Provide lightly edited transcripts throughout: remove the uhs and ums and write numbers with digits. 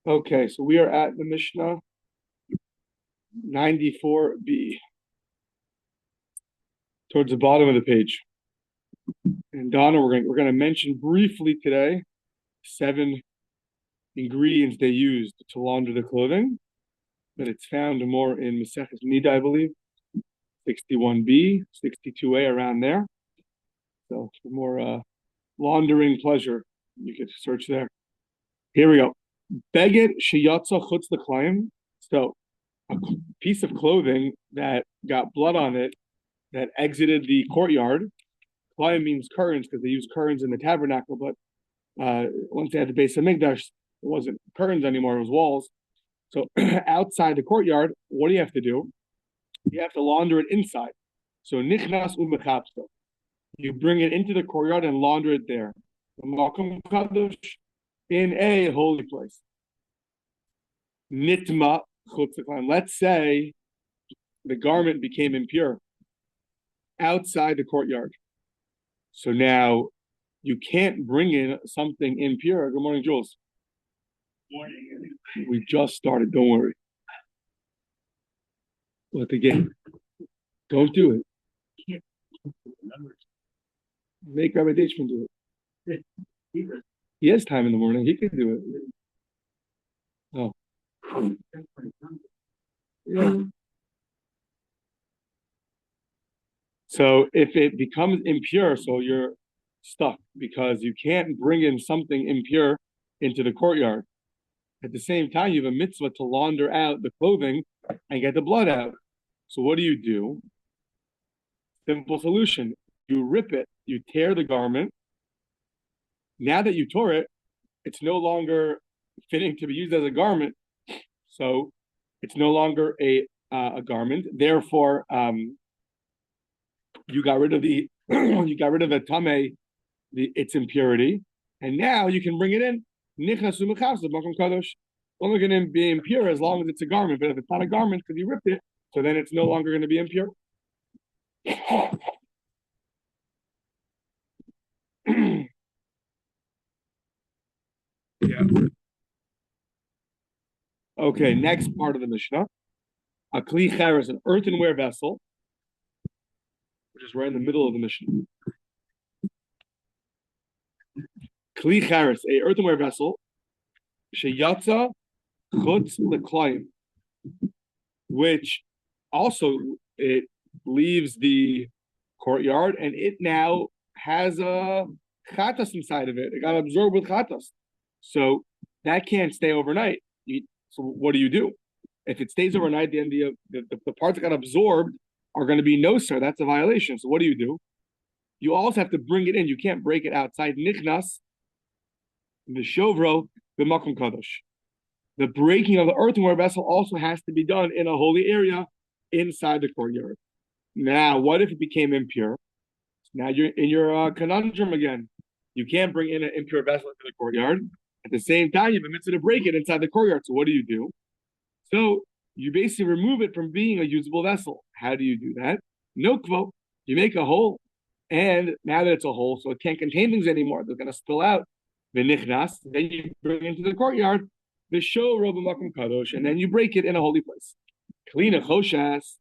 Okay, so we are at the Mishnah 94b, towards the bottom of the page. And Donna, we're going to mention briefly today 7 ingredients they used to launder the clothing, but it's found more in Mesechus Nida, I believe, 61b, 62a, around there. So for more laundering pleasure, you can search there. Here we go. Beged sheyatza chutz l'klayim. So a piece of clothing that got blood on it that exited the courtyard. Klayim means curtains because they used curtains in the tabernacle, but once they had the base of Mikdash, it wasn't curtains anymore, it was walls. So outside the courtyard, what do you have to do? You have to launder it inside. So nichnas umechapsto. You bring it into the courtyard and launder it there. Makom kadosh, in a holy place. Nitma chutz l'klayim. Let's say the garment became impure outside the courtyard. So now you can't bring in something impure. Good morning, Jules. Morning. We just started. Don't worry. Let the game. Don't do it. Make Rabbi Deichman do it. He has time in the morning. He can do it. Oh. Yeah. So if it becomes impure, so you're stuck because you can't bring in something impure into the courtyard. At the same time, you have a mitzvah to launder out the clothing and get the blood out. So what do? Simple solution. You rip it, you tear the garment. Now that you tore it, it's no longer fitting to be used as a garment. So it's no longer a garment. Therefore, you got rid of the tameh, its impurity, and now you can bring it in. Nichnas umechapsto makom kadosh. Only going to be impure as long as it's a garment. But if it's not a garment because you ripped it, so then it's no longer going to be impure. Yeah. Okay, next part of the Mishnah. A kli charis, an earthenware vessel, which is right in the middle of the Mishnah. Kli charis, a earthenware vessel, sheyatza chutz l'klayim, which also it leaves the courtyard and it now has a chatas inside of it. It got absorbed with chatas. So that can't stay overnight. So what do? If it stays overnight, then the parts that got absorbed are going to be no, sir. That's a violation. So what do? You also have to bring it in. You can't break it outside. Nichnas, the shovro, the makom kadosh. The breaking of the earthenware vessel also has to be done in a holy area inside the courtyard. Now, what if it became impure? Now you're in your conundrum again. You can't bring in an impure vessel into the courtyard. At the same time, you've been mitzvah to break it inside the courtyard. So what do? So you basically remove it from being a usable vessel. How do you do that? No quote. You make a hole, and now that it's a hole, so it can't contain things anymore. They're going to spill out. V'nichnas. Then you bring it into the courtyard. V'sho roba makom kadosh, and then you break it in a holy place. Klina choshas.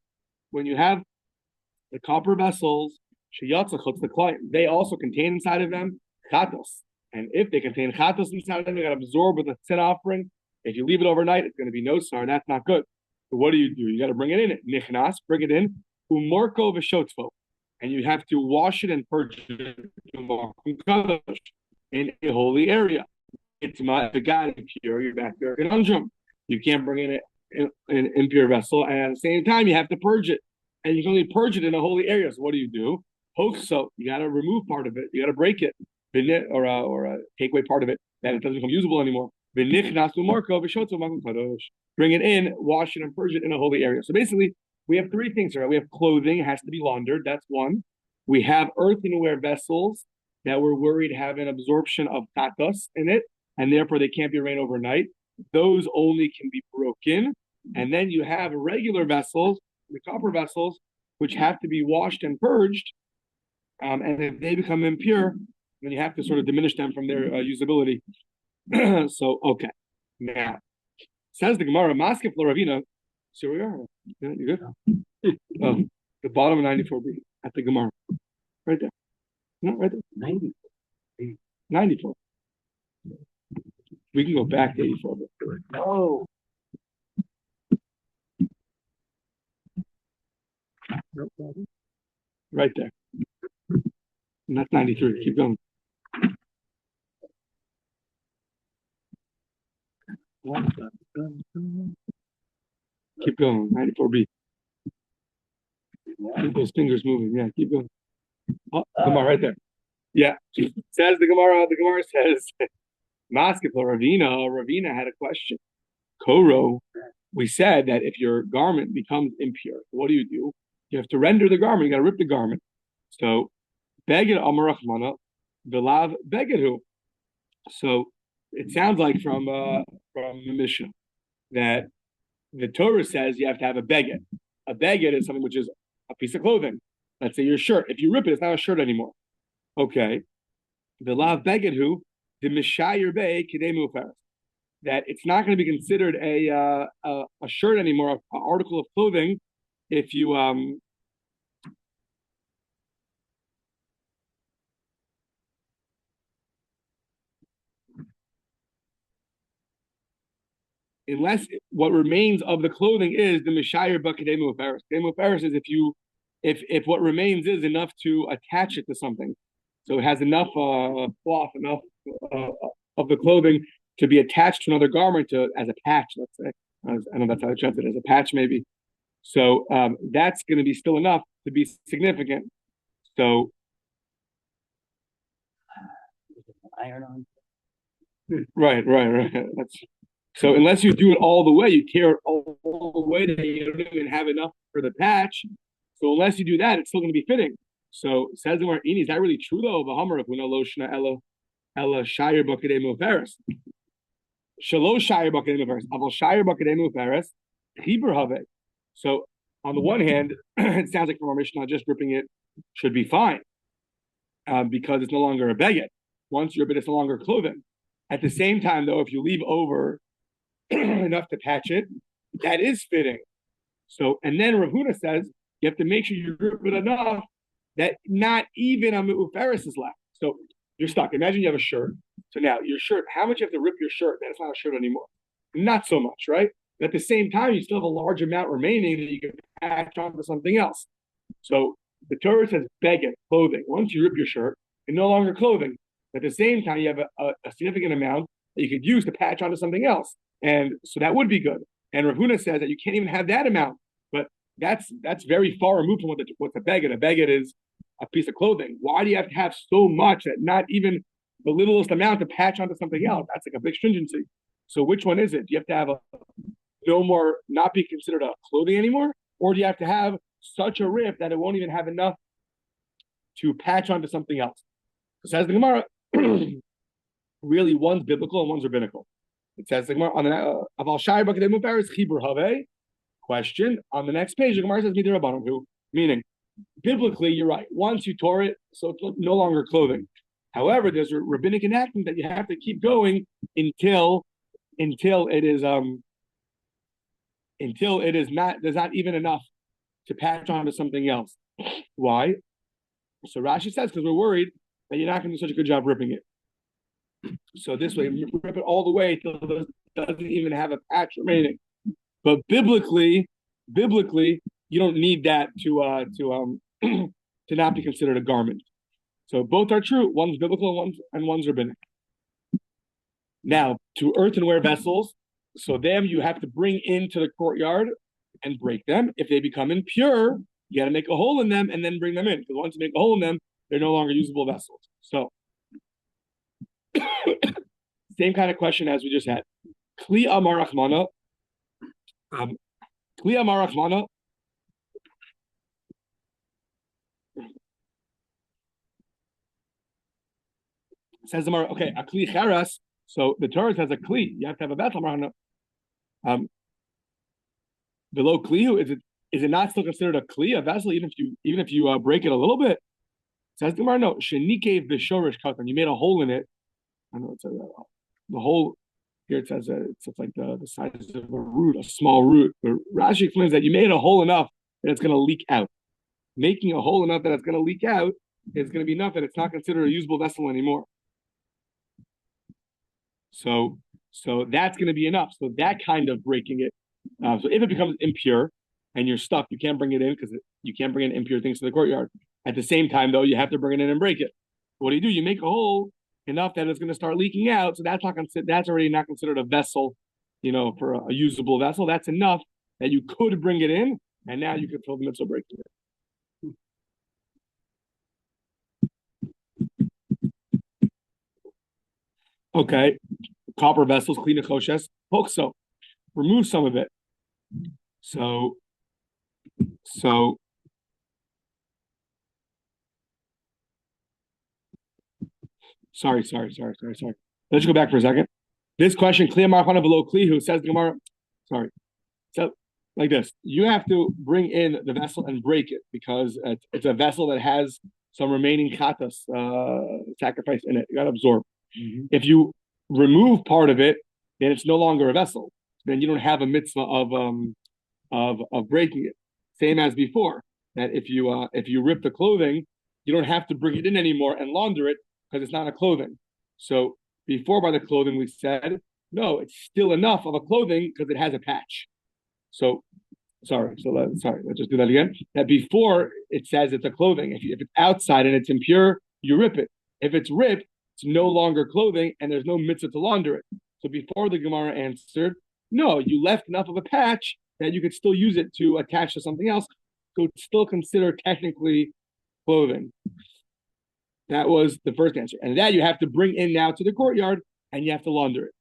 When you have the copper vessels, sheyatza chutz l'klayim, they also contain inside of them chatos. And if they contain chatos inside of them, they got absorbed with a sin offering. If you leave it overnight, it's going to be no sar. That's not good. So what do? You got to bring it in. Nichnas, bring it in. Umorko v'shotfo, and you have to wash it and purge it in a holy area. It's my the God impure. You're back there conundrum. You can't bring in an impure vessel, and at the same time, you have to purge it, and you can only purge it in a holy area. So what do? So you got to remove part of it. You got to break it, or take away part of it that it doesn't become usable anymore. Bring it in, wash it, and purge it in a holy area. So basically, we have 3 things here. We have clothing, it has to be laundered. That's one. We have earthenware vessels that we're worried have an absorption of chatos in it, and therefore they can't be rained overnight. Those only can be broken. And then you have regular vessels, the copper vessels, which have to be washed and purged. And if they become impure, then you have to sort of diminish them from their usability. So, okay. Now, Says the Gemara, Maskef Ravina. So we are. Yeah, you good? The bottom of 94b at the Gemara. Right there. No, right there. 94. We can go back to 84. Oh. No problem. Right there. And that's 93. Keep going. Keep going. 94b. Keep those fingers moving. Yeah, keep going. Oh, Gemara right there. Yeah. Says the Gemara says, Maskef Ravina had a question. Koro, we said that if your garment becomes impure, what do? You have to render the garment. You got to rip the garment. So, Beged Amarachmana, Vilav Begedhu. So, it sounds like from the Mishna that the Torah says you have to have a beged. A beged is something which is a piece of clothing. Let's say your shirt. If you rip it, it's not a shirt anymore. Okay. Vilav Begedhu, the Mishayer Bey Kidemu Ferris. That it's not going to be considered a shirt anymore, an article of clothing, if you unless what remains of the clothing is the Mishayer Bakademu Ferris. Kedemu Ferris is if what remains is enough to attach it to something, so it has enough cloth, enough of the clothing to be attached to another garment as a patch, let's say. I know that's how I translate it, as a patch maybe. So that's going to be still enough to be significant. So iron on. Right. That's so unless you do it all the way, you tear it all the way that you don't even have enough for the patch. So unless you do that, it's still going to be fitting. So says the Mar'ini, is that really true though? V'hamar of loshna ella shire bakadei muferes. Shalosh shire bakadei muferes. Aval shire bakadei muferes. Chibur have. So on the one hand, it sounds like from our Mishnah, just ripping it should be fine because it's no longer a beged. Once you rip it, it's no longer clothing. At the same time, though, if you leave over enough to patch it, that is fitting. So, and then Rav Huna says you have to make sure you rip it enough that not even a mu'uferis is left. So you're stuck. Imagine you have a shirt. So now your shirt, how much you have to rip your shirt? That's not a shirt anymore. Not so much, right? But at the same time, you still have a large amount remaining that you can patch onto something else. So the Torah says beged, clothing. Once you rip your shirt, it's no longer clothing. At the same time, you have a significant amount that you could use to patch onto something else. And so that would be good. And Rav Huna says that you can't even have that amount. But that's very far removed from what's a beged. A beged is a piece of clothing. Why do you have to have so much that not even the littlest amount to patch onto something else? That's like a big stringency. So which one is it? Do you have to have no more, not be considered a clothing anymore? Or do you have to have such a rip that it won't even have enough to patch onto something else? So says the Gemara, really one's biblical and one's rabbinical. It says the Gemara on the Aval Shai Bakadei Mufaris Chibur Have. Question on the next page, the Gemara says Midirabbanan, meaning biblically you're right. Once you tore it, so it's no longer clothing. However, there's a rabbinic enactment that you have to keep going until it is not, there's not even enough to patch onto something else. Why? So Rashi says because we're worried that you're not going to do such a good job ripping it. So this way, you rip it all the way until it doesn't even have a patch remaining. But biblically, you don't need that to not be considered a garment. So both are true. One's biblical and one's rabbinic. Now, to earthenware vessels, so them you have to bring into the courtyard and break them. If they become impure, you got to make a hole in them and then bring them in. Because once you make a hole in them, they're no longer usable vessels. So, same kind of question as we just had. Kli Amar Rachmana. Kli Amar Rachmana. Says the Mar, okay, a Kli Cheres. So the Torah says a Kli. You have to have a vessel. Below Kli, is it not still considered a Kli, a vessel, even if you break it a little bit? Says the Gemara, no. Shenikev b'shorish katan. You made a hole in it. I know it's the hole. Here it says it's like the size of a root, a small root. But Rashi explains that you made a hole enough that it's going to leak out. Making a hole enough that it's going to leak out is going to be enough that it's not considered a usable vessel anymore. So that's going to be enough. So that kind of breaking it. So if it becomes impure and you're stuck, you can't bring it in because you can't bring in impure things to the courtyard. At the same time, though, you have to bring it in and break it. What do? You make a hole enough that it's going to start leaking out. So that's already not considered a vessel, for a usable vessel. That's enough that you could bring it in, and now you can fill the mitzvah breaking it. Okay, copper vessels, clean choshes, so remove some of it. So Sorry. Let's go back for a second. This question, Kli Marchana below Kli, who says the Gemara. Sorry. So like this, you have to bring in the vessel and break it because it's a vessel that has some remaining chatas sacrifice in it. You got to absorb. Mm-hmm. If you remove part of it, then it's no longer a vessel. Then you don't have a mitzvah of breaking it. Same as before. That if you rip the clothing, you don't have to bring it in anymore and launder it, because it's not a clothing. So before by the clothing we said, no, it's still enough of a clothing because it has a patch. So let's just do that again. That before it says it's a clothing. If it's outside and it's impure, you rip it. If it's ripped, it's no longer clothing and there's no mitzvah to launder it. So before the Gemara answered, no, you left enough of a patch that you could still use it to attach to something else. So it's still considered technically clothing. That was the first answer. And that you have to bring in now to the courtyard and you have to launder it.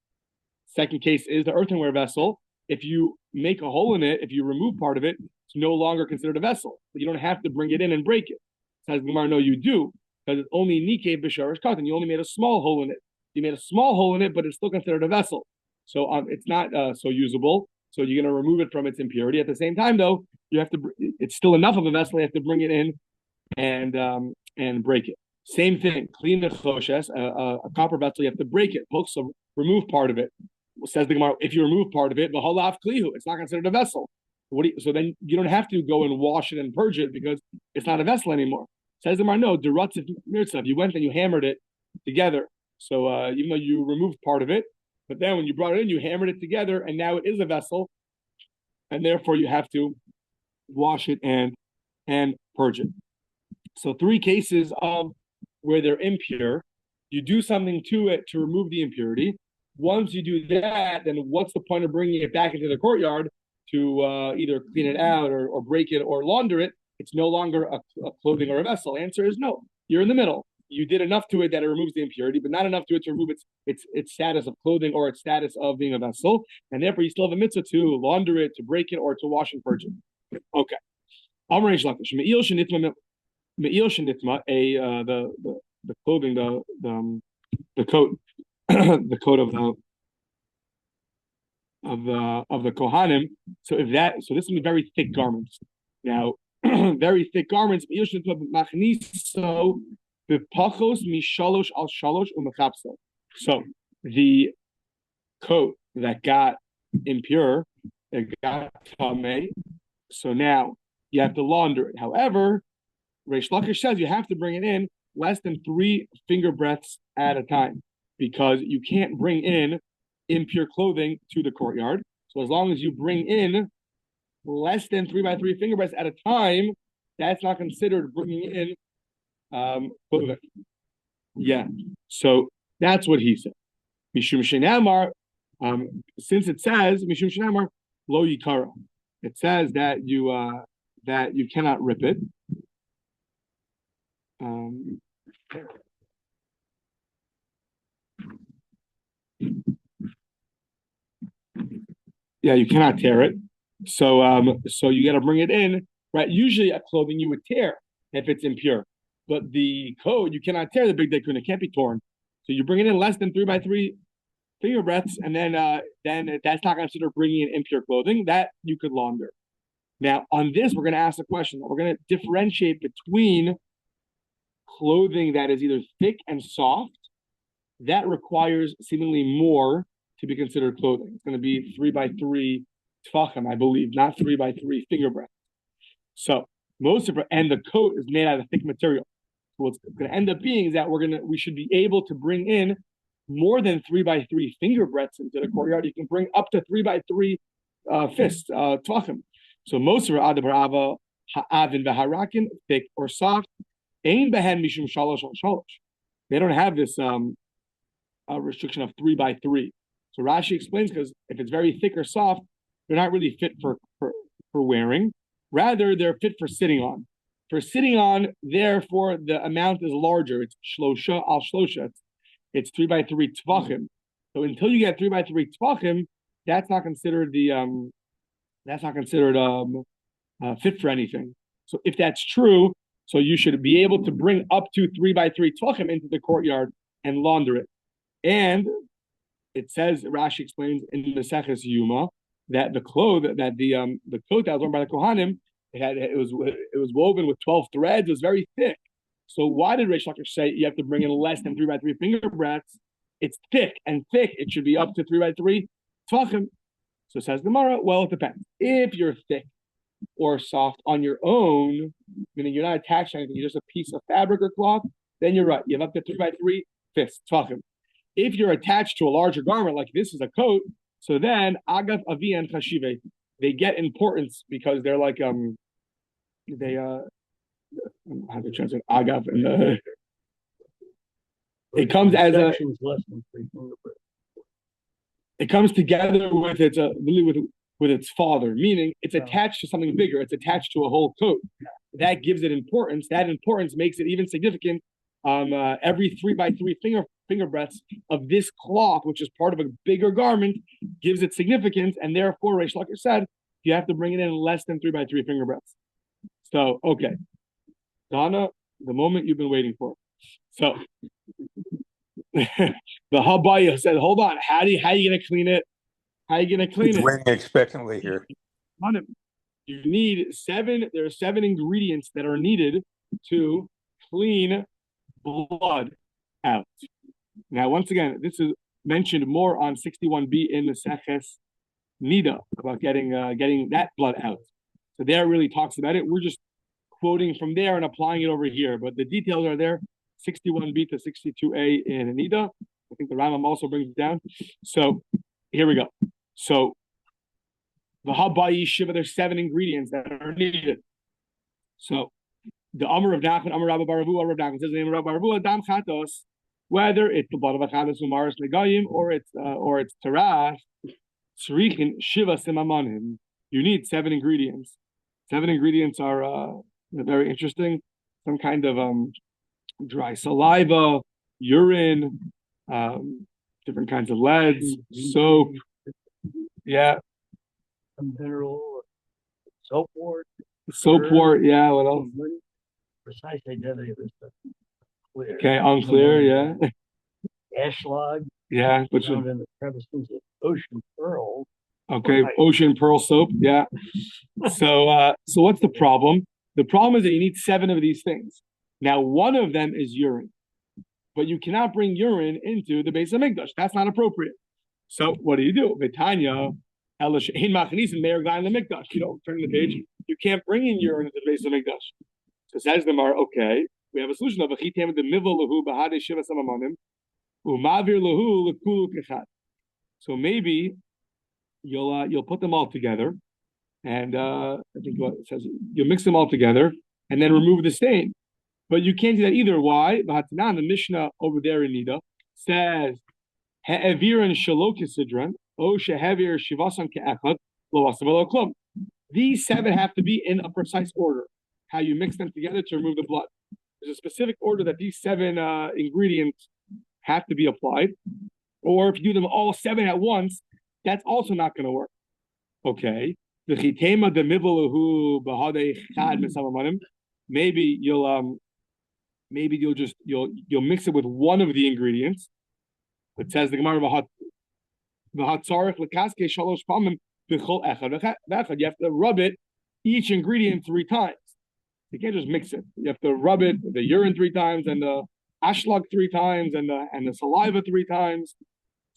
Second case is the earthenware vessel. If you make a hole in it, if you remove part of it, it's no longer considered a vessel. But you don't have to bring it in and break it. Says Gemara, no, you do. Because it's only Nike B'Sharash Katan. You only made a small hole in it. You made a small hole in it, but it's still considered a vessel. So it's not so usable. So you're going to remove it from its impurity. At the same time, though, it's still enough of a vessel. You have to bring it in and break it. Same thing, clean the choshes, a copper vessel, you have to break it, so remove part of it. Says the Gemara, if you remove part of it, v'halav klihu, it's not considered a vessel. So then you don't have to go and wash it and purge it because it's not a vessel anymore. Says the Gemara, no, derutziv mirtzav, you went and you hammered it together. So even though you removed part of it, but then when you brought it in, you hammered it together, and now it is a vessel, and therefore you have to wash it and purge it. So 3 cases of where they're impure, you do something to it to remove the impurity. Once you do that, then what's the point of bringing it back into the courtyard to either clean it out or break it or launder it? It's no longer a clothing or a vessel. Answer is no. You're in the middle. You did enough to it that it removes the impurity, but not enough to it to remove its status of clothing or its status of being a vessel, and therefore you still have a mitzvah to launder it, to break it, or to wash and purge it. Okay. The clothing, the coat, the coat of the Kohanim. So this will be very thick garments. Now, very thick garments. So the coat that got impure, it got tamei. So now you have to launder it. However, Reish Lakish says you have to bring it in less than 3 finger breaths at a time, because you can't bring in impure clothing to the courtyard. So as long as you bring in less than 3 by 3 finger breaths at a time, that's not considered bringing in clothing. Yeah. So that's what he said. Mishum Shenamar, since it says Mishum Shenamar lo yikara, it says that you cannot rip it. Yeah, you cannot tear it. So you got to bring it in, right? Usually, a clothing you would tear if it's impure, but the coat you cannot tear. The big day it can't be torn. So you bring it in less than 3 by 3 finger breaths, and then that's not considered bringing in impure clothing. That you could launder. Now, on this, we're going to ask a question. We're going to differentiate between clothing that is either thick and soft, that requires seemingly more to be considered clothing. It's going to be 3 by 3 tvachim, I believe, not 3 by 3 finger breadth. So most of it, and the coat is made out of thick material. So what's going to end up being is that we should be able to bring in more than 3 by 3 finger breadths into the courtyard. You can bring up to 3 by 3 fists, tvachim. So most of it, adabrava ha'avin v'harakin, thick or soft, ain behen mishum shalosh al shalosh. They don't have this restriction of 3 by 3. So Rashi explains, because if it's very thick or soft, they're not really fit for wearing. Rather, they're fit for sitting on. For sitting on, therefore, the amount is larger. It's shlosha al shlosha. It's 3 by 3 tvachim. So until you get 3 by 3 tvachim, that's not considered fit for anything. So if that's true, so you should be able to bring up to 3 by 3 tvachim into the courtyard and launder it. And it says, Rashi explains in the Mesechus Yoma, that the coat that was worn by the Kohanim, it was woven with 12 threads. It was very thick. So why did Reish Lakish say you have to bring in less than 3 by 3 finger breadths? It's thick, and thick, it should be up to 3 by 3 tvachim. So says the Gemara, well, it depends. If you're thick or soft on your own, meaning you're not attached to anything, you're just a piece of fabric or cloth, then you're right. You have up to 3 by 3 fists, tvachim. If you're attached to a larger garment, like this is a coat, so then agav avi and chashive, they get importance because they're like how to translate agav, and it comes as a it comes together with its with its father, meaning it's attached to something bigger. It's attached to a whole coat. That gives it importance. That importance makes it even significant. Every 3 by 3 finger breadths of this cloth, which is part of a bigger garment, gives it significance, and therefore Reish Lakish said you have to bring it in less than 3 by 3 finger breadths. So okay, Donna, the moment you've been waiting for. So the Habaya said, "Hold on, how are you gonna clean it? How are you gonna clean it?" Waiting expectantly here. You need 7. There are 7 ingredients that are needed to clean blood out. Now, once again, this is mentioned more on 61b in the Mesechus Nida about getting that blood out. So there really talks about it. We're just quoting from there and applying it over here, but the details are there, 61b to 62a in Nida. I think the Rambam also brings it down. So here we go. So the Habayi Shiva, there's 7 ingredients that are needed. So the Amar of Nachman, Amar Rabbi Baravu, Rabbi Nachman says the name of Rabbi Baravu, Adam Chatos, whether it's the blood of a Chatos Umaris Legayim or it's Tarash, Tzrichin Shiva Simamanim. You need 7 ingredients. 7 ingredients are very interesting. Some kind of dry saliva, urine, different kinds of leads, soap, mineral, soap wort, yeah. What else? Precise identity of this stuff. Clear. Okay, unclear, yeah. Ashlag, yeah, which found in the crevices of ocean pearl. Okay, ocean pearl soap, yeah. So what's the problem? The problem is that you need 7 of these things. Now, one of them is urine, but you cannot bring urine into the Beis Hamikdash. That's not appropriate. So what do? Vitanya, you don't turn the page. You can't bring in urine into the Beis Hamikdash. So says the Mar, okay, we have a solution of achitem the mivel lahu bahade shiva samamanim umavir lahu lekulu kechad. So maybe you'll put them all together, and I think what it says, you'll mix them all together and then remove the stain. But you can't do that either. Why? The Mishnah over there in Nida says he'eviran shelo kesidran o shehevir shivasan ke'echad lo asav lo klum. These 7 have to be in a precise order. How you mix them together to remove the blood. There's a specific order that these 7 ingredients have to be applied. Or if you do them all 7 at once, that's also not going to work. Okay. Maybe you'll mix it with one of the ingredients. It says the Gemara you have to rub it each ingredient 3 times. You can't just mix it. You have to rub it, the urine 3 times, and the ashlag 3 times, and the saliva 3 times.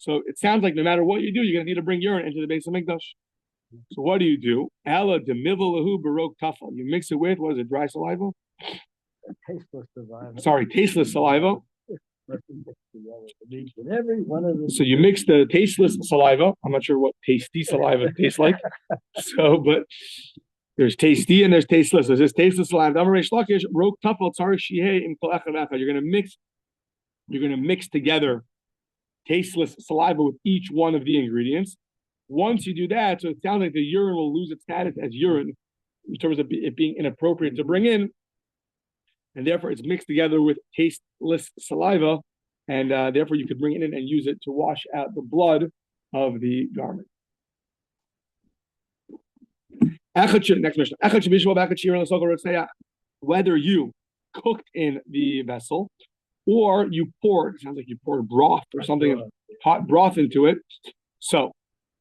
So it sounds like no matter what you do, you're going to need to bring urine into the base of Mikdash. So what do? Ella demivalahu barok tafel. You mix it with, what is it, dry saliva? Tasteless saliva. Sorry, tasteless saliva. Every one of the. So you mix the tasteless saliva. I'm not sure what tasty saliva tastes like. So, but there's tasty and there's tasteless. There's this tasteless saliva. You're gonna mix together tasteless saliva with each one of the ingredients. Once you do that, so it sounds like the urine will lose its status as urine in terms of it being inappropriate to bring in, and therefore it's mixed together with tasteless saliva, and therefore you could bring it in and use it to wash out the blood of the garment. Next Mishnah. Whether you cooked in the vessel or you poured, it sounds like you poured broth or something, hot broth into it. So,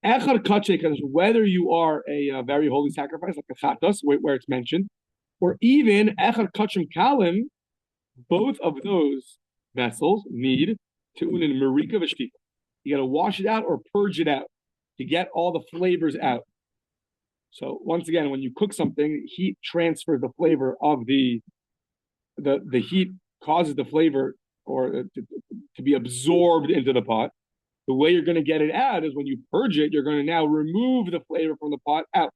whether you are a very holy sacrifice, like a chatos, where it's mentioned, or even echad kachim kalim, both of those vessels need tu'unin marika v'shtika. You got to wash it out or purge it out to get all the flavors out. So once again, when you cook something, heat transfers the flavor of the heat causes the flavor or to be absorbed into the pot. The way you're going to get it out is when you purge it, you're going to now remove the flavor from the pot out.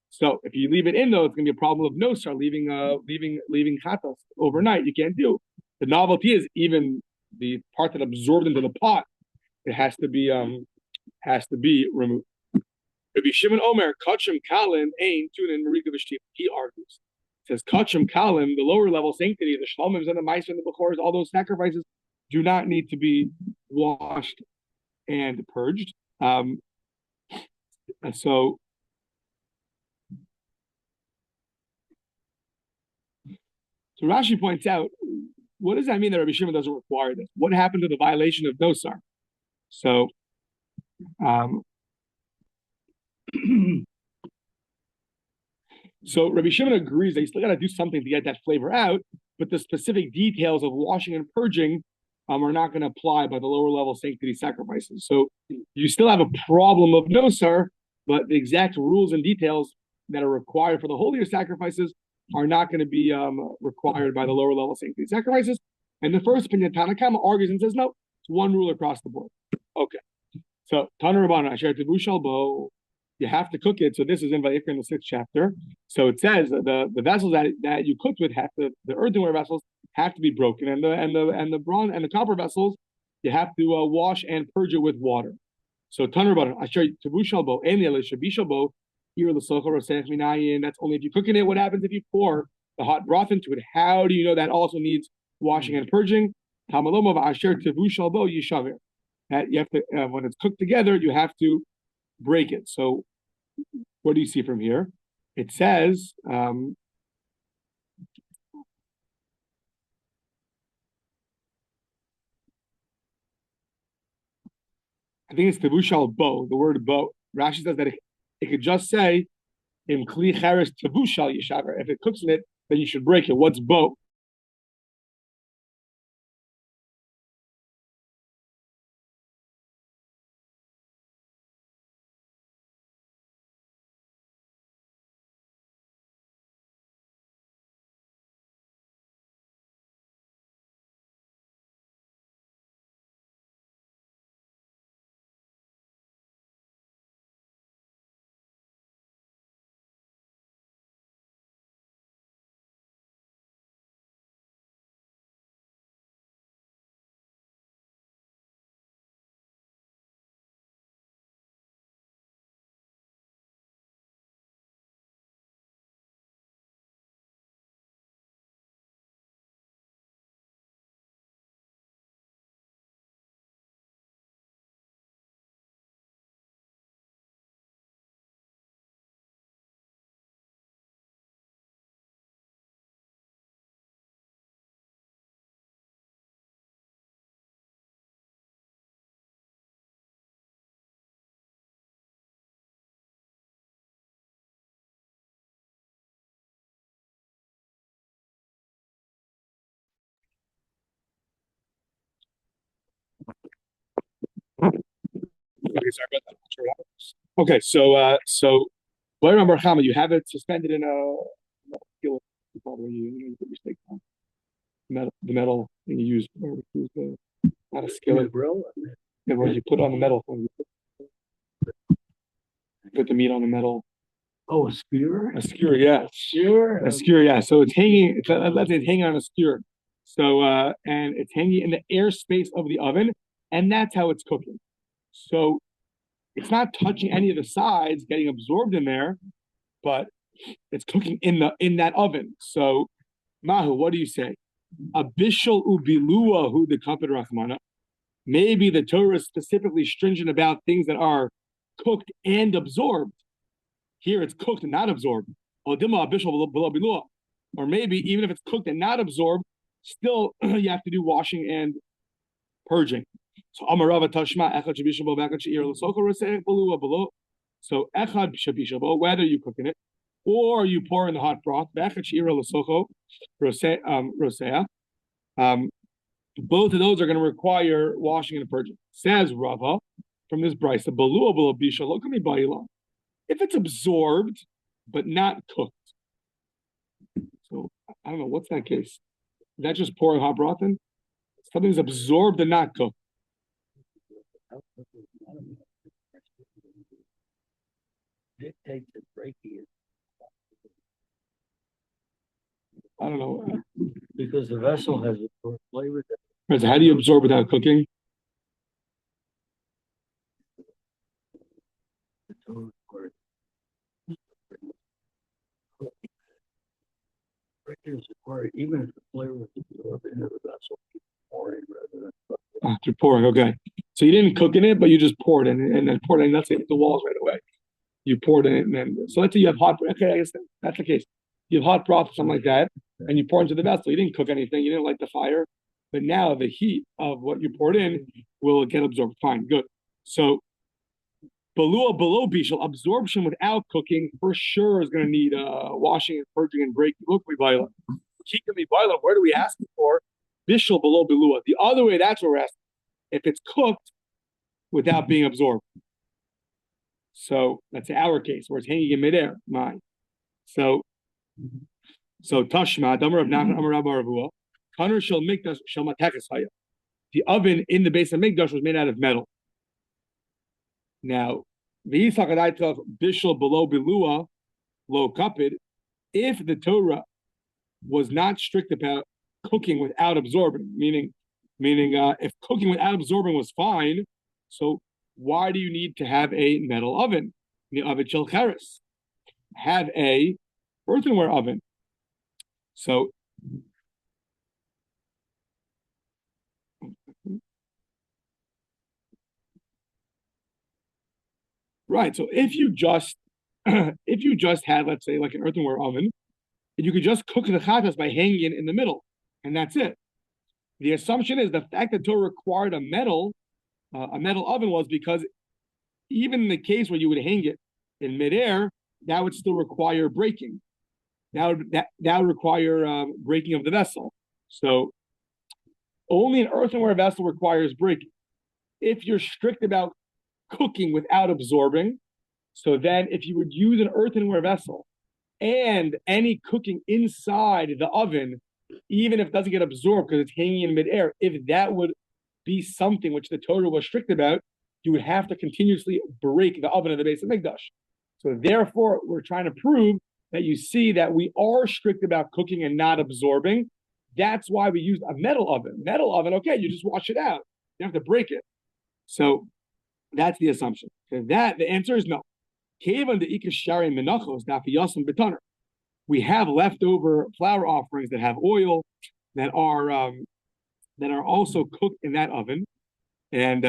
So if you leave it in, though, it's going to be a problem of nosar, leaving chatas overnight. You can't do. The novelty is even the part that absorbed into the pot, it has to be removed. Rabbi Shimon Omer, kachim kalim ain tunin marika v'shtif. He argues. It says kachim kalim, the lower level sanctity, the shlomims and the ma'aser and the bechors, all those sacrifices do not need to be washed and purged. And so Rashi points out, what does that mean that Rabbi Shimon doesn't require this? What happened to the violation of nosar? So, so Rabbi Shimon agrees that you still got to do something to get that flavor out, but the specific details of washing and purging are not going to apply by the lower level sanctity sacrifices. So you still have a problem of nosar, but the exact rules and details that are required for the holier sacrifices are not going to be required by the lower level sanctity sacrifices. And the first opinion, Tanakama argues and says, no, it's one rule across the board. Okay. So, Tana Rabbana, Asher Tevushal Bo, you have to cook it. So this is in Vayikra in the 6th chapter. So it says the vessels that you cooked with the earthenware vessels have to be broken, and the bronze and the copper vessels you have to wash and purge it with water. So Tana Rabbana, Asher Tevushal Bo, Eni Elishabishal Bo, that's only if you're cooking it. What happens if you pour the hot broth into it? How do you know that also needs washing and purging? That you have to, when it's cooked together, you have to break it. So, what do you see from here? It says, I think it's tevushal bo, the word bo. Rashi says that it could just say, im kli cheres tevushal yishaver. If it cooks in it, then you should break it. What's bo? Okay, sorry about that. Sure it happens. Okay, so Blair number Chama, you have it suspended in a skillet. Probably you put your steak on the metal thing you use. Not a skillet. Yeah, where you put on the metal when you put the meat on the metal. Oh, a skewer? A skewer, yeah. Skewer? A skewer, yeah. So it's hanging. Let's say it's hanging on a skewer. So and it's hanging in the airspace of the oven, and that's how it's cooking. So it's not touching any of the sides, getting absorbed in there, but it's cooking in that oven. So Mahu, what do you say? Abishal ubilua hu de kapid rachmana. Maybe the Torah is specifically stringent about things that are cooked and absorbed. Here it's cooked and not absorbed. Or maybe even if it's cooked and not absorbed, still you have to do washing and purging. So Amarava Tashma Echad Shabishabo Bakat Sheir Lasoko Roseh Balua below. So Echad Shabishabo, whether you're cooking it or you pour in the hot broth, Bakat Sheir Lasoko Rosea. Both of those are going to require washing and purging. Says Rava from this brisa, Balua Below Bisha Lokami Baila. If it's absorbed but not cooked. So I don't know, what's that case? Is that just pouring hot broth in? Something's absorbed and not cooked. Dictate the breaking. I don't know. Because the vessel has a flavor. So how do you absorb without cooking? Or even if the flavor is absorbed into the vessel, pouring rather than After pouring, okay. So you didn't cook in it, but you just poured in it and then poured it in. Let's say the walls right away. You poured in it and then so let's say you have hot. Okay, I guess that's the case. You have hot broth or something like that, and you pour into the vessel. You didn't cook anything. You didn't light the fire, but now the heat of what you poured in will get absorbed. Fine, good. So below bishul, absorption without cooking for sure is going to need washing and purging and breaking. Look, we boil it. Where do we ask it for? Bishul below bilua. The other way, that's what we're asking. If it's cooked without being absorbed. So that's our case where it's hanging in midair. Mine. So Tashma, Damar of Nachman, Amar Rabba Ravua, Kanur Shel Mikdash Shel Matekas Haya. The oven in the base of Mikdash was made out of metal. Now, the Yisakadaitov Bishul below Bilua, low kapid, if the Torah was not strict about cooking without absorbing, meaning if cooking without absorbing was fine, so why do you need to have a metal oven? The oven shel cheres. Have a earthenware oven. So right. So if you just had, let's say, like an earthenware oven, you could just cook the chatas by hanging it in the middle, and that's it. The assumption is the fact that Torah required a metal oven was because even in the case where you would hang it in midair, that would still require breaking. That would require breaking of the vessel. So only an earthenware vessel requires breaking. If you're strict about cooking without absorbing, so then if you would use an earthenware vessel and any cooking inside the oven, even if it doesn't get absorbed because it's hanging in midair, if that would be something which the Torah was strict about, you would have to continuously break the oven at the base of Mikdash. So therefore, we're trying to prove that you see that we are strict about cooking and not absorbing. That's why we use a metal oven. Metal oven, okay, you just wash it out. You have to break it. So that's the assumption. So the answer is no. We have leftover flour offerings that have oil that are also cooked in that oven, and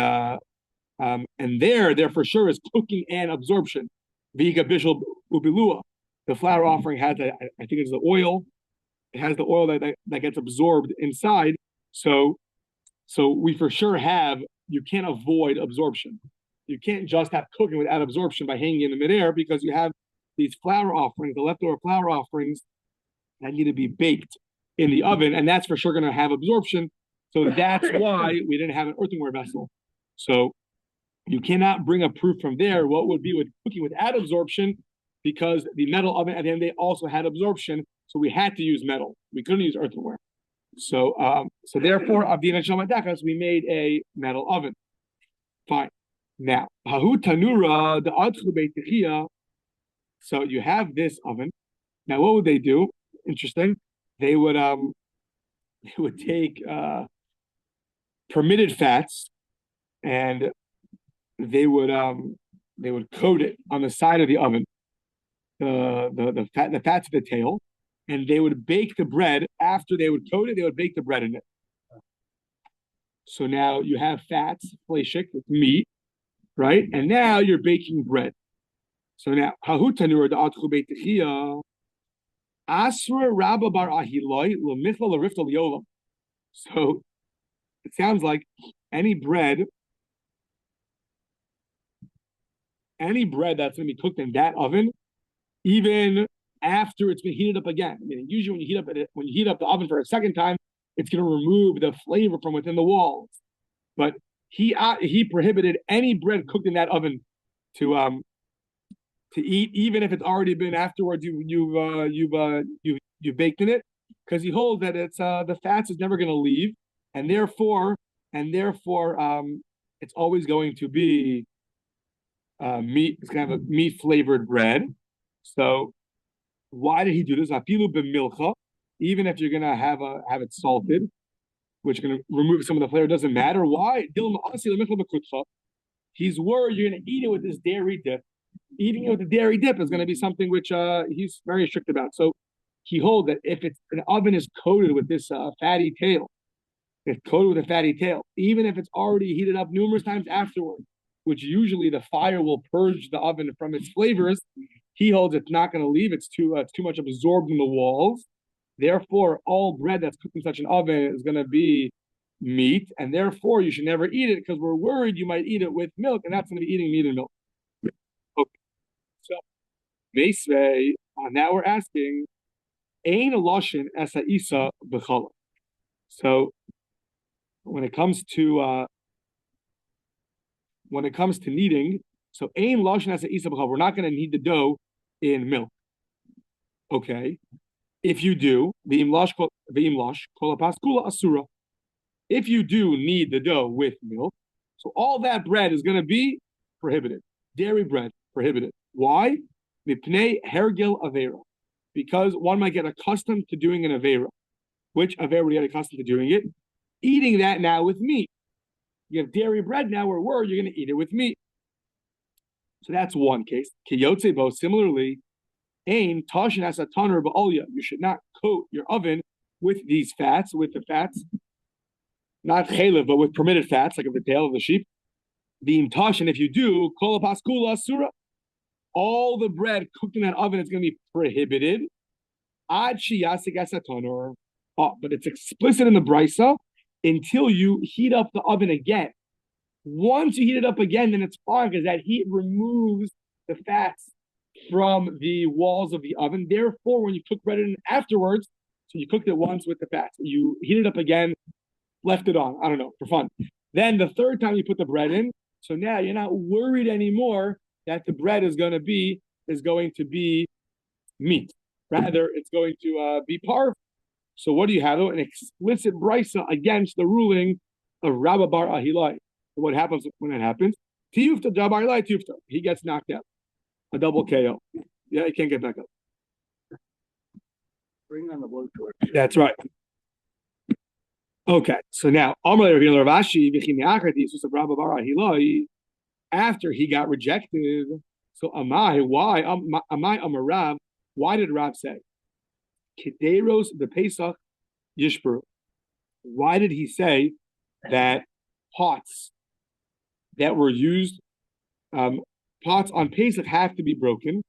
there for sure is cooking and absorption. Viga bishul ubilua. The flour offering has I think it's the oil. It has the oil that gets absorbed inside. So we for sure have. You can't avoid absorption. You can't just have cooking without absorption by hanging in the midair because you have these flour offerings, the leftover flour offerings that need to be baked in the oven, and that's for sure going to have absorption. So that's why we didn't have an earthenware vessel. So You cannot bring a proof from there. What would be with cooking without absorption, because the metal oven at the end of the day also had absorption, so we had to use metal. We couldn't use earthenware. So therefore, Avdina Shalmadakas, we made a metal oven. Fine. Now, Hahu Tanura, the Adchu Beitichia. So you have this oven. Now, what would they do? Interesting. They would take permitted fats, and they would coat it on the side of the oven, the fats of the tail, and they would bake the bread. After they would coat it, they would bake the bread in it. So now you have fats, fleshik, with meat, right? And now you're baking bread. So now, Hahu Tanura the Adchu Beitichia, Asra Rabba Bar Ahiloi L'Michla L'Rifta L'Yolam. So it sounds like any bread that's going to be cooked in that oven, even after it's been heated up again. I mean, usually when you heat up the oven for a second time, it's going to remove the flavor from within the walls. But he prohibited any bread cooked in that oven to eat, even if it's already been afterwards. You've baked in it, because he holds that it's the fats is never going to leave, and therefore it's always going to be meat. It's kind of a meat flavored bread. So why did he do this? Afilu b'milcha, even if you're gonna have it salted, which is gonna remove some of the flavor, doesn't matter. Why? He's worried you're gonna eat it with this dairy dip. Eating it with the dairy dip is gonna be something which he's very strict about. So he holds that if an oven is coated with this fatty tail, it's coated with a fatty tail, even if it's already heated up numerous times afterward, which usually the fire will purge the oven from its flavors, he holds it's not going to leave. It's too much absorbed in the walls. Therefore, all bread that's cooked in such an oven is going to be meat, and therefore you should never eat it, because we're worried you might eat it with milk, and that's going to be eating meat and milk. Okay. So, Meisvei, now we're asking, Ein loshin esa isa b'chala. So, when it comes to kneading, so ein loshin esa isa b'chala, we're not going to knead the dough in milk. Okay. If you do, kol hapaskula asura. If you do knead the dough with milk, so all that bread is going to be prohibited. Dairy bread, prohibited. Why? Mipnei hergel avera. Because one might get accustomed to doing an avera. Which avera would get accustomed to doing it? Eating that now with meat. You have dairy bread now, where you're going to eat it with meat. So that's one case. Kiyotzebo, similarly, ain tashin as a tanner ba'olya. You should not coat your oven with the fats, not chalev, but with permitted fats, like of the tail of the sheep. The tashin, if you do, kol paskula asura, all the bread cooked in that oven is going to be prohibited. Ad shiyasik as a tanner. But it's explicit in the brisa until you heat up the oven again. Once you heat it up again, then it's fine, because that heat removes the fats from the walls of the oven. Therefore, when you cook bread in afterwards, so you cooked it once with the fats, you heat it up again, left it on, I don't know, for fun. Then the third time you put the bread in, so now you're not worried anymore that the bread is going to be meat. Rather, it's going to be parv. So what do you have? An explicit brisa against the ruling of Rabba Bar Ahilai. What happens when it happens? Tiyufta Jabar Ilai Tiyufta. He gets knocked out. A double KO. Yeah, he can't get back up. Bring on the blood torch. That's right. Okay, so now after he got rejected, so Amai, why? Amai Amarav, why did Rav say? Kideros the Pesach Yishbru. Why did he say that pots that were used, pots on Pesach have to be broken,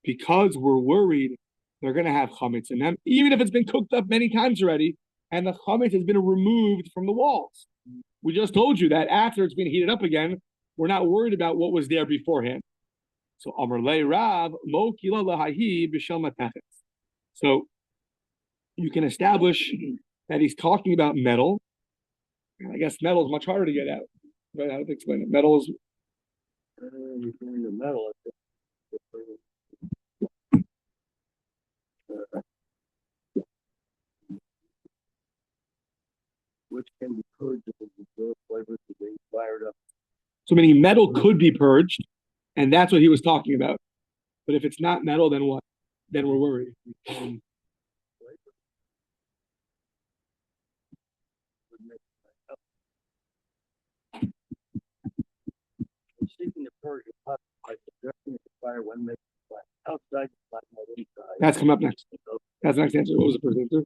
because we're worried they're going to have chametz in them, even if it's been cooked up many times already, and the chametz has been removed from the walls. We just told you that after it's been heated up again, we're not worried about what was there beforehand. So Amar Le Rav Mo Kila Lahahi B'Shel Matachetz. So you can establish that he's talking about metal. I guess metal is much harder to get out. But how to explain it? Metal is Referring to metal, which can be purged if the flavors are being fired up. So meaning metal could be purged, and that's what he was talking about. But if it's not metal, then what? Then we're worried. Seeking to purge a pot by subjecting it to fire when making fire outside the pot, not inside. That's coming up next. That's the next answer. What was the first answer?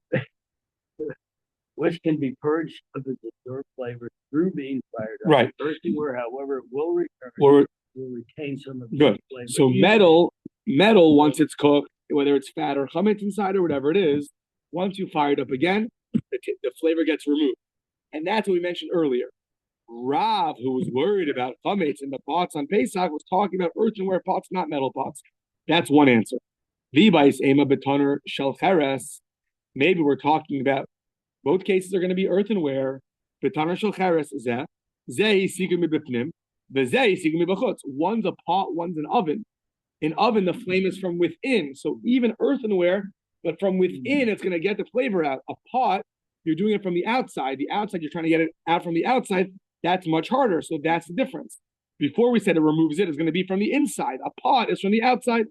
Which can be purged of its absorbed flavor through being fired up. Right. Earthenware, however, will retain some of the good flavor. So metal, once it's cooked, whether it's fat or chametz inside or whatever it is, once you fire it up again, the flavor gets removed. And that's what we mentioned earlier. Rav, who was worried about chametz in the pots on Pesach, was talking about earthenware pots, not metal pots. That's one answer. V'bais ema betoner shel cheres. Maybe we're talking about both cases are going to be earthenware. Betoner shel cheres zeh yisigum mibipnim, v'zeh yisigum mibachutz. One's a pot, one's an oven. In oven, the flame is from within. So even earthenware, but from within, it's going to get the flavor out. A pot, you're doing it from the outside. The outside, you're trying to get it out from the outside. That's much harder. So that's the difference. Before we said it removes it, it's going to be from the inside. A pot is from the outside.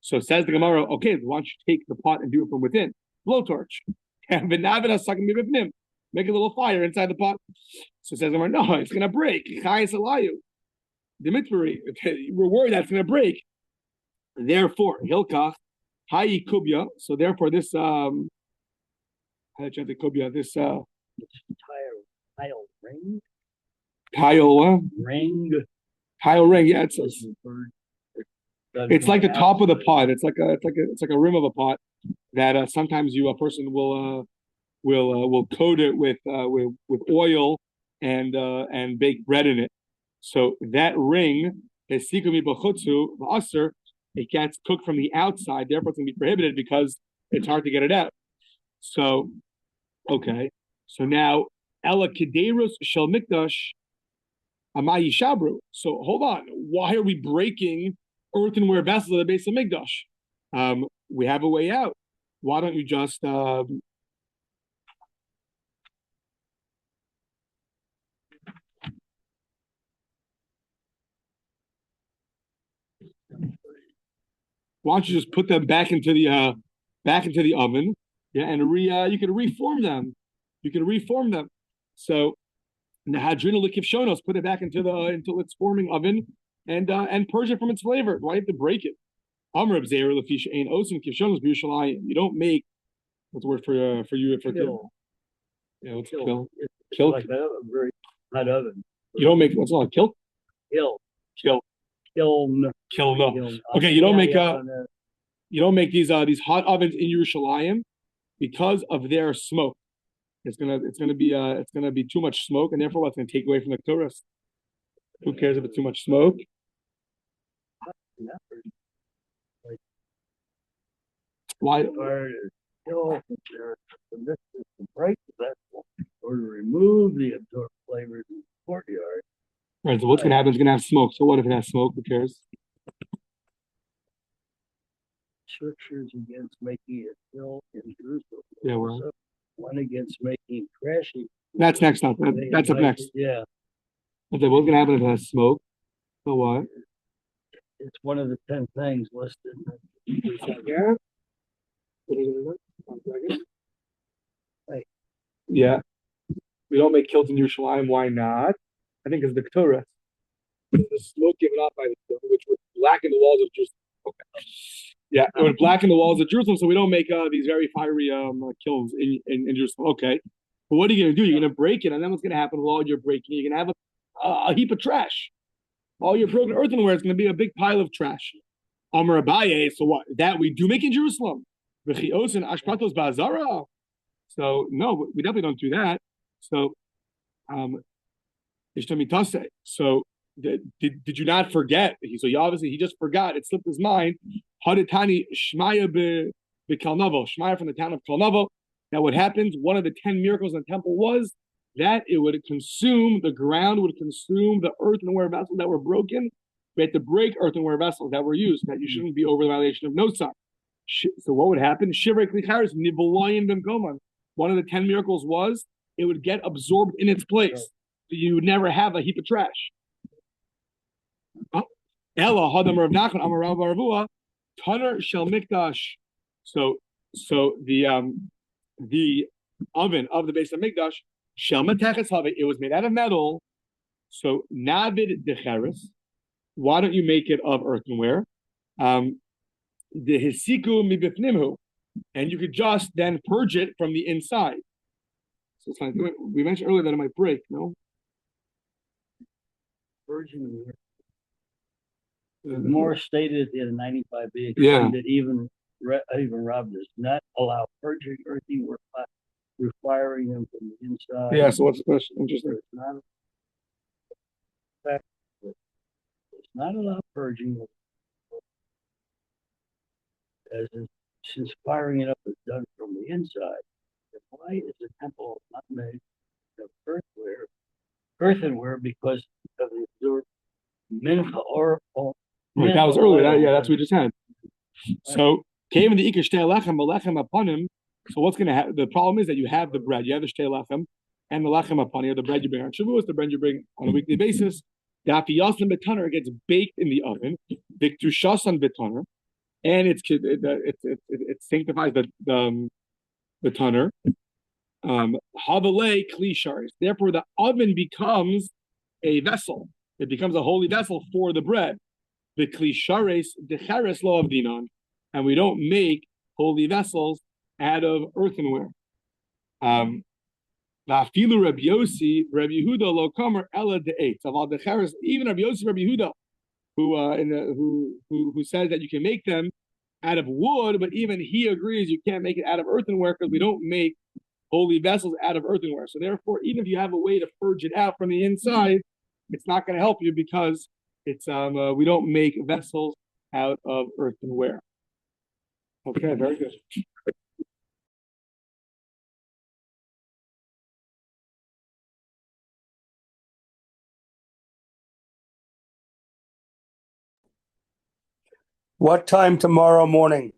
So says the Gemara, okay, why don't you take the pot and do it from within? Blowtorch. Make a little fire inside the pot. So says the Gemara, no, it's going to break. Dimitri, we're worried that's going to break. Therefore, Hilkach, Hayi Kubya. So therefore, this this tile ring. Tile ring. Tile ring. Yeah, it's like the top of the pot. It's like a rim of a pot that sometimes a person will coat it with oil and bake bread in it. So that ring is sikumi b'chutzu v'aser. It gets cooked from the outside, therefore it's going to be prohibited because it's hard to get it out. So, okay. So now, Ela Kederus Shel Mikdash Amayi Shabru. So hold on. Why are we breaking earthenware vessels at the base of Mikdash? We have a way out. Why don't you just put them back into the oven, yeah, and you can reform them. So Nahadrina Likivshonos, put it back until its forming oven and purge it from its flavor. Why have to break it? Amr B'Zeir Lefisha Ein Osin Kivshonos B'Yushalayim. You don't make what's the word for you for kill? Yeah, what's kill? Kill. Like that, a very hot oven. You don't make what's it called? Kill. Kiln. Okay, you don't make these hot ovens in Yerushalayim because of their smoke. It's gonna be too much smoke, and therefore it's gonna take away from the tourists. Who cares if it's too much smoke? Why? Or to break the vessel or to remove the absorbed flavors in the courtyard. Right. So what's gonna happen? It's gonna have smoke. So what if it has smoke? Who cares? Scriptures against making it ill in Jerusalem. Yeah, well, one against making trashy. That's next up. That's up next. Yeah. Okay, what's gonna happen if it has smoke? So what? It's one of the 10 things listed. Yeah. Yeah. We don't make kilt in Yerushalayim. Why not? I think it's the Torah. The smoke given off by the Torah, which would blacken the walls of Jerusalem. Okay. Yeah, it would blacken the walls of Jerusalem, so we don't make these very fiery kilns in Jerusalem. Okay. But what are you going to do? You're going to break it, and then what's going to happen with all your breaking? You're going to have a heap of trash. All your broken earthenware is going to be a big pile of trash. Amar Abaye, so what? That we do make in Jerusalem. So no, we definitely don't do that. So, so did you not forget? So he just forgot. It slipped his mind. Haditani Shmaya Kalnavo, Shmaya from the town of Kalnavo. Now, what happens? One of the 10 miracles in the temple was that it would consume the ground, would consume the earthenware vessels that were broken, we had to break earthenware vessels that were used, that you shouldn't be over the violation of no sign. So what would happen? One of the 10 miracles was it would get absorbed in its place. So you would never have a heap of trash. Ella Hadam Rav Nachman Amar Rav Baravua Tanner Shel Mikdash. So the oven of the base of Mikdash Shel Matechas Havi, it was made out of metal. So Navid Decheres. Why don't you make it of earthenware? The Hisiku Mibifnimhu, and you could just then purge it from the inside. So it's fine. We mentioned earlier that it might break, no? Purging more stated in 95b. Yeah. That even Rob does not allow purging earthenware, requiring them from the inside. Yeah. So what's the question? Interesting. It's not allowed purging since firing it up is done from the inside. And why is the temple not made of earthenware because of the absorbed mincha or right, that was earlier. That's what we just had. So came in the ikar shtei lechem upon him. So what's going to happen? The problem is that you have the bread, you have the shtei lechem, and the lechem upon you, the bread you bring on Shavuos, the bread you bring on a weekly basis. The afiyasan betoner gets baked in the oven. Viktushasan betoner, and it sanctifies the toner. Havalei klisharis. Therefore, the oven becomes a vessel. It becomes a holy vessel for the bread. The klisharis decheres lo avdinon, and we don't make holy vessels out of earthenware. Vafilu Rabbi Yossi, Rabbi Yehuda lo kamer ela de'etz. Aval decheres, even Rabbi Yossi, Rabbi Yehuda, who says that you can make them out of wood, but even he agrees you can't make it out of earthenware because we don't make holy vessels out of earthenware. So therefore, even if you have a way to purge it out from the inside, it's not going to help you because it's we don't make vessels out of earthenware. Okay, very good. What time tomorrow morning?